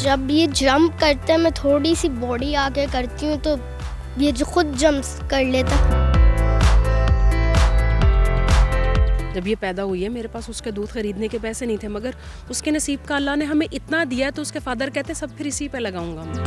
जब ये जंप करते हैं मैं थोड़ी सी बॉडी आगे करती हूँ तो ये जो खुद जंप कर लेता। जब ये पैदा हुई है मेरे पास उसके दूध खरीदने के पैसे नहीं थे, मगर उसके नसीब का अल्लाह ने हमें इतना दिया तो उसके फादर कहते सब फिर इसी पे लगाऊंगा मैं।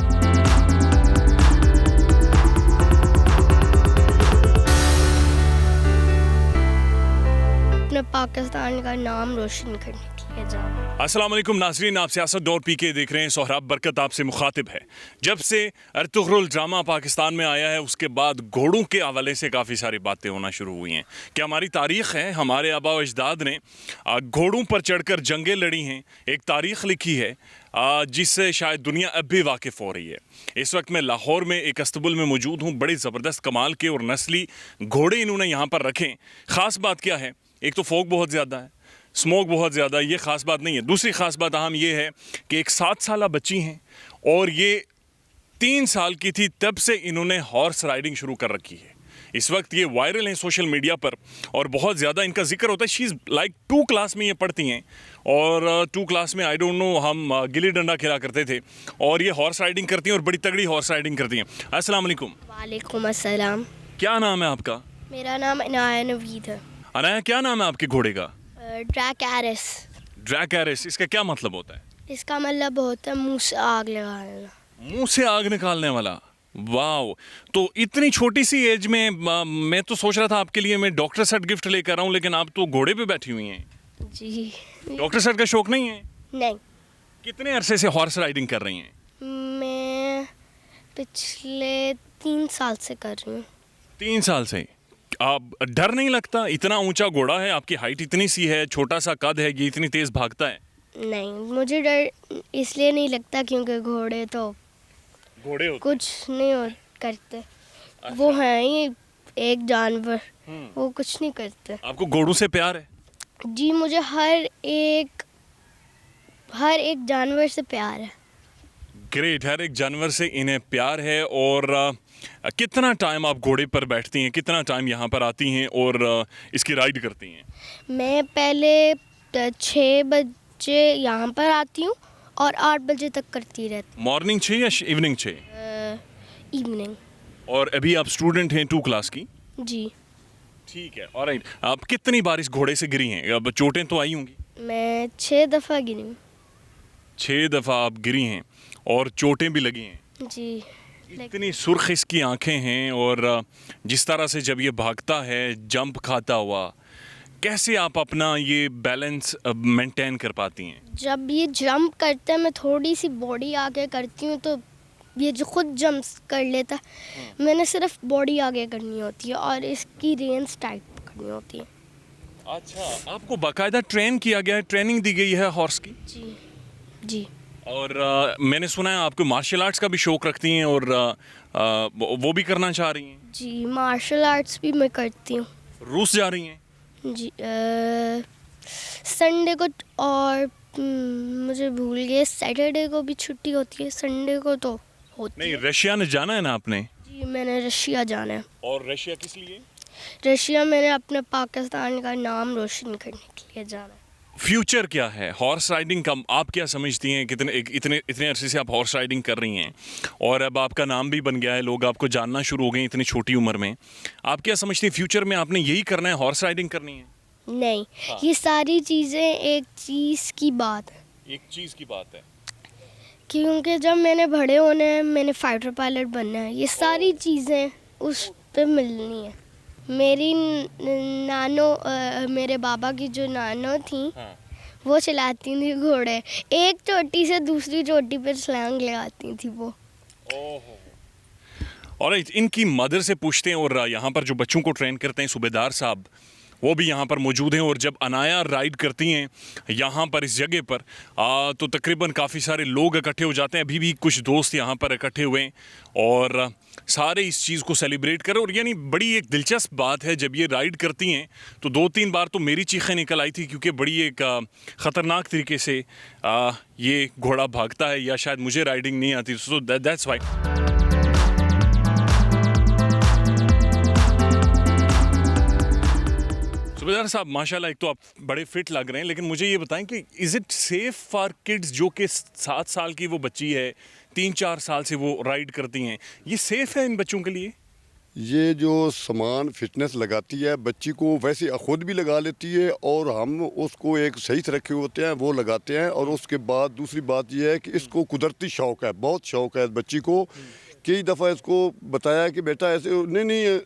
अपने पाकिस्तान का नाम रोशन करने के लिए जाऊँ। अस्सलाम वालेकुम नाज़रीन, आप सियासत डॉट पीके देख रहे हैं। सोहराब बरकत आपसे मुखातिब है। जब से अर्तुगरुल ड्रामा पाकिस्तान में आया है उसके बाद घोड़ों के हवाले से काफ़ी सारी बातें होना शुरू हुई हैं कि हमारी तारीख़ है, हमारे आबा व अजदाद ने घोड़ों पर चढ़कर जंगें लड़ी हैं, एक तारीख़ लिखी है जिससे शायद दुनिया अब भी वाकिफ़ हो रही है। इस वक्त मैं लाहौर में एक अस्तबल में मौजूद हूँ। बड़े ज़बरदस्त कमाल के और नस्ली घोड़े इन्होंने यहाँ पर रखे। ख़ास बात क्या है, एक तो फोग बहुत ज़्यादा है, स्मोक बहुत ज़्यादा, ये ख़ास बात नहीं है। दूसरी ख़ास बात अहम ये है कि एक 7 साला बच्ची हैं और ये 3 साल की थी तब से इन्होंने हॉर्स राइडिंग शुरू कर रखी है। इस वक्त ये वायरल हैं सोशल मीडिया पर और बहुत ज़्यादा इनका जिक्र होता है। शी इज़ लाइक 2 क्लास में ये पढ़ती हैं और 2 क्लास में आई डोंट नो हम गिल्ली डंडा खेला करते थे और ये हॉर्स राइडिंग करती हैं और बड़ी तगड़ी हॉर्स राइडिंग करती हैं। अस्सलाम वालेकुम। वालेकुम अस्सलाम। क्या नाम है आपका? मेरा नाम अनाया नवीद है। अनाया, क्या नाम है आपके घोड़े का? ड्रैकैरिस। ड्रैकैरिस, इसका क्या मतलब होता है? इसका मतलब होता है मुंह से आग लगाना। मुंह से आग निकालने वाला। वाह, तो इतनी छोटी सी एज में मैं तो सोच रहा था आपके लिए मैं डॉक्टर सेट गिफ्ट लेकर आऊं, लेकिन आप तो घोड़े पे बैठी हुई हैं। जी डॉक्टर सेट का शौक नहीं है? नहीं। कितने अरसे से हॉर्स राइडिंग कर रही हैं? मैं पिछले 3 साल से कर रही हूँ। 3 साल से। आप डर नहीं लगता? इतना ऊंचा घोड़ा है, आपकी हाइट इतनी सी है, छोटा सा कद है, ये इतनी तेज भागता है। नहीं, मुझे डर इसलिए नहीं लगता क्योंकि घोड़े तो घोड़े होते कुछ नहीं करते। वो हैं ही एक जानवर, वो कुछ नहीं करते। आपको घोड़ों से प्यार है? जी, मुझे हर एक जानवर से प्यार है। ग्रेट, हर एक जानवर से इन्हें प्यार है। और कितना टाइम आप घोड़े पर बैठती हैं, कितना टाइम यहाँ पर आती हैं और इसकी राइड करती हैं? मैं पहले 6 बजे यहाँ पर आती हूँ और 8 बजे तक करती रहती। मॉर्निंग 6 या इवनिंग 6? इवनिंग। और अभी आप स्टूडेंट हैं 2 क्लास की? जी। ठीक है, ऑलराइट। आप कितनी बार इस घोड़े से गिरी हैं? अब चोटें तो आई होंगी? मैं 6 दफ़ा गिरी हूँ। 6 दफ़ा आप गिरी हैं और चोटें भी लगी हैं? जी। इतनी सुर्ख इसकी आंखें हैं और जिस तरह से जब ये भागता है जंप खाता हुआ, कैसे आप अपना ये बैलेंस मेंटेन कर पाती हैं? जब ये जंप करते हैं मैं थोड़ी सी बॉडी आगे करती हूँ तो ये जो खुद जंप कर लेता है। मैंने सिर्फ बॉडी आगे करनी होती है और इसकी रेंज टाइट पकड़नी होती है। अच्छा, आपको बाकायदा ट्रेन किया गया है, ट्रेनिंग दी गई है हॉर्स की? जी जी। और मैंने सुना है आपको मार्शल आर्ट्स का भी शौक़ रखती हैं और वो भी करना चाह रही हैं? जी, मार्शल आर्ट्स भी मैं करती हूँ। रूस जा रही हैं? जी, संडे को और मुझे भूल गए, सैटरडे को भी छुट्टी होती है, संडे को तो होती नहीं, है। रशिया ने जाना है ना आपने? जी, मैंने रशिया जाना है। और रशिया किस लिए? रशिया मैंने अपने पाकिस्तान का नाम रोशन करने के लिए जाना है। फ्यूचर क्या है हॉर्स राइडिंग का? आप क्या समझती हैं? इतने अरसे से आप हॉर्स राइडिंग कर रही हैं और अब आपका नाम भी बन गया है, लोग आपको जानना शुरू हो गए इतनी छोटी उम्र में। आप क्या समझती हैं फ्यूचर में आपने यही करना है, हॉर्स राइडिंग करनी है? नहीं, ये सारी चीज़ें एक चीज़ की बात है। एक चीज़ की बात है क्योंकि जब मैंने बड़े होना है, मैंने फाइटर पायलट बनना है, ये सारी चीज़ें उस पे मिलनी है। मेरी मेरे बाबा की जो नानो थी, वो चलाती थी घोड़े, एक चोटी से दूसरी चोटी पर छलांग लगाती थी वो। ऑलराइट, इनकी मदर से पूछते हैं। और यहाँ पर जो बच्चों को ट्रेन करते हैं सूबेदार साहब, वो भी यहाँ पर मौजूद हैं। और जब अनाया राइड करती हैं यहाँ पर इस जगह पर तो तकरीबन काफ़ी सारे लोग इकट्ठे हो जाते हैं। अभी भी कुछ दोस्त यहाँ पर इकट्ठे हुए हैं और सारे इस चीज़ को सेलिब्रेट करें। और यानी बड़ी एक दिलचस्प बात है, जब ये राइड करती हैं तो 2-3 बार तो मेरी चीखें निकल आई थी क्योंकि बड़ी एक ख़तरनाक तरीके से ये घोड़ा भागता है, या शायद मुझे राइडिंग नहीं आती, सो दैट्स वाई। सुबेदार साहब माशाल्लाह, एक तो आप बड़े फिट लग रहे हैं, लेकिन मुझे ये बताएं कि is it safe for kids, जो कि 7 साल की वो बच्ची है, 3-4 साल से वो राइड करती हैं, ये सेफ है इन बच्चों के लिए? ये जो सामान फिटनेस लगाती है बच्ची को, वैसे खुद भी लगा लेती है और हम उसको एक सही से रखे होते हैं वो लगाते हैं। और उसके बाद दूसरी बात ये है कि इसको कुदरती शौक़ है, बहुत शौक़ है बच्ची को। कई दफ़ा इसको बताया कि बेटा ऐसे नहीं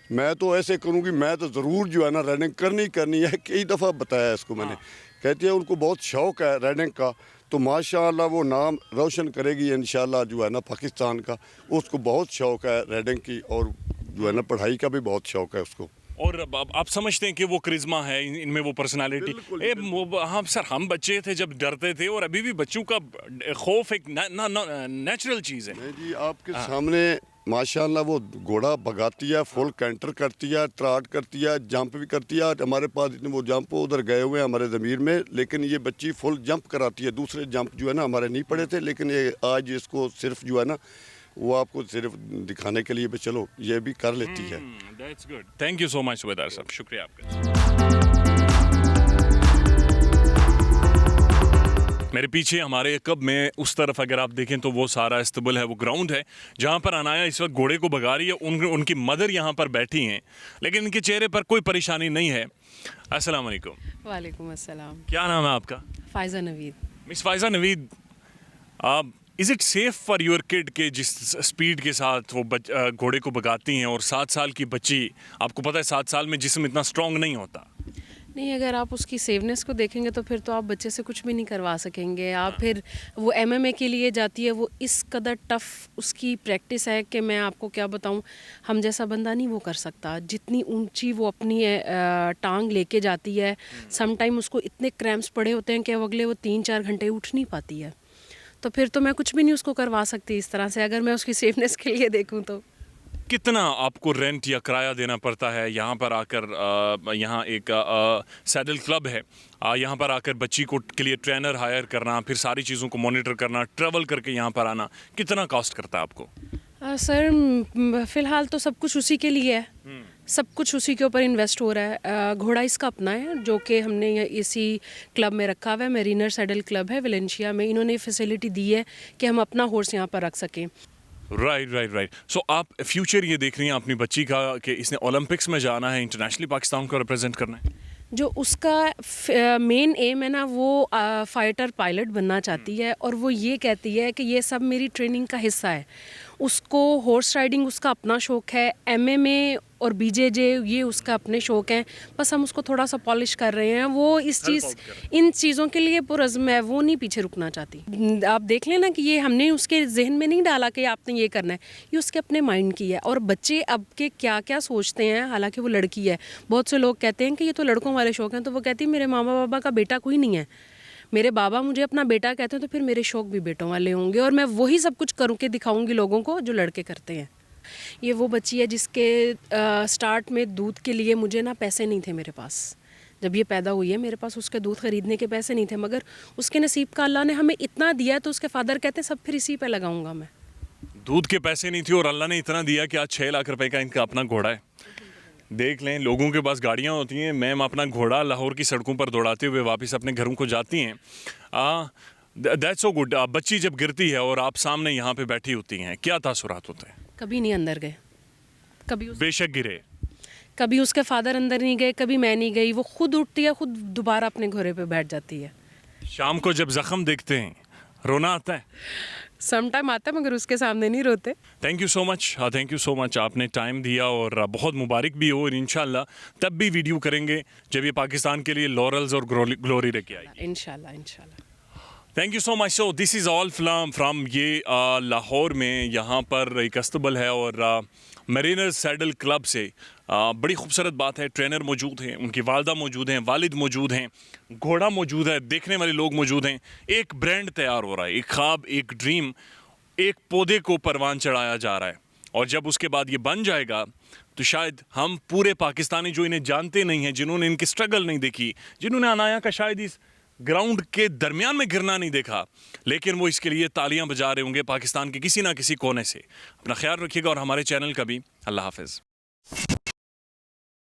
मैं तो ऐसे करूँगी, मैं तो ज़रूर जो है ना रनिंग करनी है। कई दफ़ा बताया इसको मैंने। कहती है उनको बहुत शौक़ है रनिंग का, तो माशाअल्लाह वो नाम रोशन करेगी इंशाअल्लाह जो है ना पाकिस्तान का। उसको बहुत शौक़ है रनिंग की और जो है ना पढ़ाई का भी बहुत शौक़ है उसको। और अब आप समझते हैं कि वो करिश्मा है इनमें, वो पर्सनालिटी? हाँ सर, हम बच्चे थे जब डरते थे, और अभी भी बच्चों का खौफ एक नेचुरल चीज़ है। नहीं जी, आपके सामने माशाअल्लाह वो घोड़ा भगाती है, फुल कैंटर करती है, ट्राट करती है, जंप भी करती है। हमारे पास इतने वो जंप उधर गए हुए हैं हमारे ज़मीर में, लेकिन ये बच्ची फुल जंप कराती है। दूसरे जंप जो है ना हमारे नहीं पड़े थे, लेकिन ये आज इसको सिर्फ जो है ना वो आपको सिर्फ दिखाने के लिए भी चलो ये भी कर लेती है। That's good, thank you so much Subedar Sahab, शुक्रिया आपका। मेरे पीछे हमारे कब में उस तरफ अगर आप देखें तो वो सारा इस्तबल है, वो ग्राउंड है जहाँ पर अनाया इस वक्त घोड़े को भगा रही है। उनकी मदर यहाँ पर बैठी हैं, लेकिन इनके चेहरे पर कोई परेशानी नहीं है। अस्सलाम वालेकुम। वालेकुम अस्सलाम। क्या नाम है आपका? Faiza Naveed. Miss Faiza Naveed, is it safe for your kid के जिस स्पीड के साथ वो घोड़े को भगाती हैं, और 7 साल की बच्ची, आपको पता है 7 साल में जिस्म इतना स्ट्रॉन्ग नहीं होता। नहीं, अगर आप उसकी सेवनेस को देखेंगे तो फिर तो आप बच्चे से कुछ भी नहीं करवा सकेंगे। आप फिर वो MMA के लिए जाती है, वो इस कदर टफ़ उसकी प्रैक्टिस है कि मैं आपको क्या बताऊं, हम जैसा बंदा नहीं वो कर सकता। जितनी ऊंची वो अपनी टांग लेके जाती है, सम टाइम उसको इतने क्रैम्प्स पड़े होते हैं कि अगले वो 3-4 घंटे उठ नहीं पाती है। तो फिर तो मैं कुछ भी नहीं उसको करवा सकती इस तरह से, अगर मैं उसकी सेफनेस के लिए देखूँ तो। कितना आपको रेंट या किराया देना पड़ता है यहाँ पर आकर? यहाँ एक सैडल क्लब है, यहाँ पर आकर बच्ची को के लिए ट्रेनर हायर करना, फिर सारी चीज़ों को मॉनिटर करना, ट्रैवल करके यहाँ पर आना, कितना कॉस्ट करता है आपको? सर फ़िलहाल तो सब कुछ उसी के लिए है, सब कुछ उसी के ऊपर इन्वेस्ट हो रहा है। घोड़ा इसका अपना है जो कि हमने इसी क्लब में रखा हुआ है, मेरीनर सैडल क्लब है वेलेंशिया में। इन्होंने फैसिलिटी दी है कि हम अपना हॉर्स यहाँ पर रख सकें। राइट। सो आप फ्यूचर ये देख रही हैं अपनी बच्ची का कि इसने ओलंपिक्स में जाना है, इंटरनेशनली पाकिस्तान को रिप्रेजेंट करना है? जो उसका मेन एम है ना, वो फाइटर पायलट बनना चाहती है, और वो ये कहती है कि ये सब मेरी ट्रेनिंग का हिस्सा है। उसको हॉर्स राइडिंग उसका अपना शौक़ है, MMA और BJJ ये उसका अपने शौक़ हैं। बस हम उसको थोड़ा सा पॉलिश कर रहे हैं। वो इन चीज़ों के लिए पुरज़्म है, वो नहीं पीछे रुकना चाहती। आप देख लेना कि ये हमने उसके जहन में नहीं डाला कि आपने ये करना है, ये उसके अपने माइंड की है। और बच्चे अब के क्या क्या सोचते हैं, हालांकि वो लड़की है। बहुत से लोग कहते हैं कि ये तो लड़कों वाले शौक़ हैं, तो वो कहती है मेरे मामा बाबा का बेटा कोई नहीं है, मेरे बाबा मुझे अपना बेटा कहते हैं, तो फिर मेरे शौक़ भी बेटों वाले होंगे, और मैं वही सब कुछ करूँ के दिखाऊंगी लोगों को जो लड़के करते हैं। ये वो बच्ची है जिसके स्टार्ट में दूध के लिए मुझे ना पैसे नहीं थे मेरे पास। जब ये पैदा हुई है मेरे पास उसके दूध ख़रीदने के पैसे नहीं थे, मगर उसके नसीब का अल्लाह ने हमें इतना दिया है, तो उसके फादर कहते हैं सब फिर इसी पे लगाऊंगा मैं। दूध के पैसे नहीं थे और अल्लाह ने इतना दिया कि आज 6 लाख रुपए का इनका अपना घोड़ा है। देख लें, लोगों के पास गाड़ियाँ होती हैं, मैम अपना घोड़ा लाहौर की सड़कों पर दौड़ाते हुए वापस अपने घरों को जाती हैं। That's so good. बच्ची जब गिरती है और आप सामने यहाँ पे बैठी होती हैं, क्या तासुरात होते हैं? कभी नहीं अंदर गए, बेशक गिरे, कभी उसके फादर अंदर नहीं गए, कभी मैं नहीं गई। वो खुद उठती है, खुद दोबारा अपने घोड़े पे बैठ जाती है। शाम को जब जख्म देखते हैं रोना आता है? सम टाइम आता है, मगर उसके सामने नहीं रोते। थैंक यू सो मच आपने टाइम दिया, और बहुत मुबारक भी हो। और इंशाल्लाह तब भी वीडियो करेंगे जब ये पाकिस्तान के लिए लॉरल्स और ग्लोरी लेके आएगी। इंशाल्लाह। Thank you so much. So this is all from ये लाहौर में यहाँ पर एक अस्तबल है, और मेरीनर सैडल क्लब से बड़ी खूबसूरत बात है, ट्रेनर मौजूद हैं, उनकी वालदा मौजूद हैं, वालिद मौजूद हैं, घोड़ा मौजूद है, देखने वाले लोग मौजूद हैं। एक ब्रांड तैयार हो रहा है, एक ख्वाब, एक ड्रीम, एक पौधे को परवान चढ़ाया जा रहा है। और जब उसके बाद ये बन जाएगा तो शायद हम पूरे पाकिस्तानी जो इन्हें जानते नहीं हैं, जिन्होंने इनकी स्ट्रगल नहीं देखी, जिन्होंने अनाया का शायद इस ग्राउंड के दरमियान में गिरना नहीं देखा, लेकिन वो इसके लिए तालियां बजा रहे होंगे पाकिस्तान के किसी ना किसी कोने से। अपना ख्याल रखिएगा और हमारे चैनल का भी। अल्लाह हाफ़िज़।